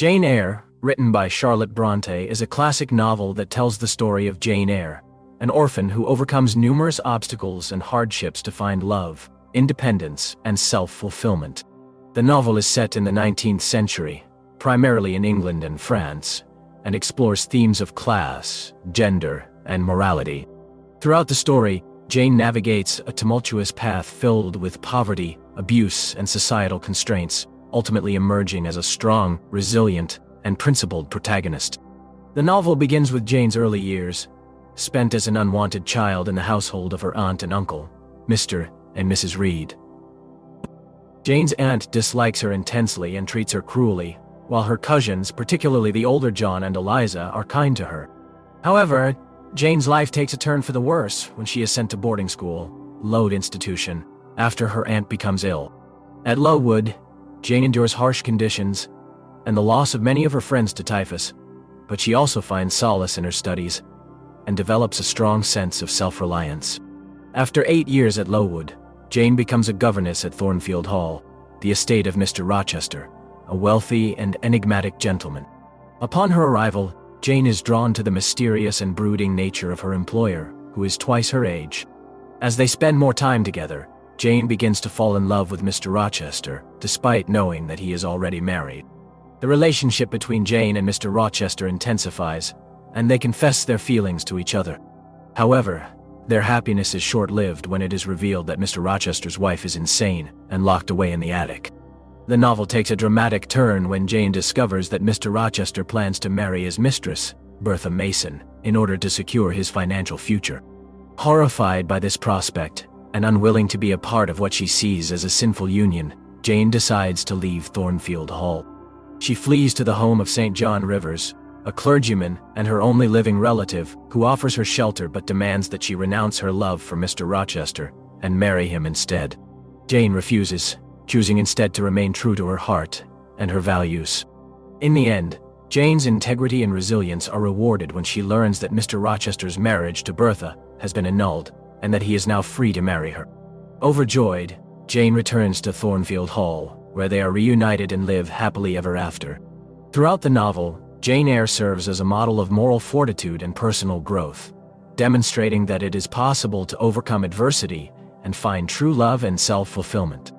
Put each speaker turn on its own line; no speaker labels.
Jane Eyre, written by Charlotte Brontë, is a classic novel that tells the story of Jane Eyre, an orphan who overcomes numerous obstacles and hardships to find love, independence, and self-fulfillment. The novel is set in the 19th century, primarily in England and France, and explores themes of class, gender, and morality. Throughout the story, Jane navigates a tumultuous path filled with poverty, abuse, and societal constraints, ultimately emerging as a strong, resilient, and principled protagonist. The novel begins with Jane's early years, spent as an unwanted child in the household of her aunt and uncle, Mr. and Mrs. Reed. Jane's aunt dislikes her intensely and treats her cruelly, while her cousins, particularly the older John and Eliza, are kind to her. However, Jane's life takes a turn for the worse when she is sent to boarding school, Lowood Institution, after her aunt becomes ill. At Lowood, Jane endures harsh conditions and the loss of many of her friends to typhus, but she also finds solace in her studies and develops a strong sense of self-reliance. After 8 years at Lowood, Jane becomes a governess at Thornfield Hall, the estate of Mr. Rochester, a wealthy and enigmatic gentleman. Upon her arrival, Jane is drawn to the mysterious and brooding nature of her employer, who is twice her age. As they spend more time together, Jane begins to fall in love with Mr. Rochester, despite knowing that he is already married. The relationship between Jane and Mr. Rochester intensifies, and they confess their feelings to each other. However, their happiness is short-lived when it is revealed that Mr. Rochester's wife is insane and locked away in the attic. The novel takes a dramatic turn when Jane discovers that Mr. Rochester plans to marry his mistress, Bertha Mason, in order to secure his financial future. Horrified by this prospect, and unwilling to be a part of what she sees as a sinful union, Jane decides to leave Thornfield Hall. She flees to the home of St. John Rivers, a clergyman and her only living relative, who offers her shelter but demands that she renounce her love for Mr. Rochester and marry him instead. Jane refuses, choosing instead to remain true to her heart and her values. In the end, Jane's integrity and resilience are rewarded when she learns that Mr. Rochester's marriage to Bertha has been annulled and that he is now free to marry her. Overjoyed, Jane returns to Thornfield Hall, where they are reunited and live happily ever after. Throughout the novel, Jane Eyre serves as a model of moral fortitude and personal growth, demonstrating that it is possible to overcome adversity and find true love and self-fulfillment.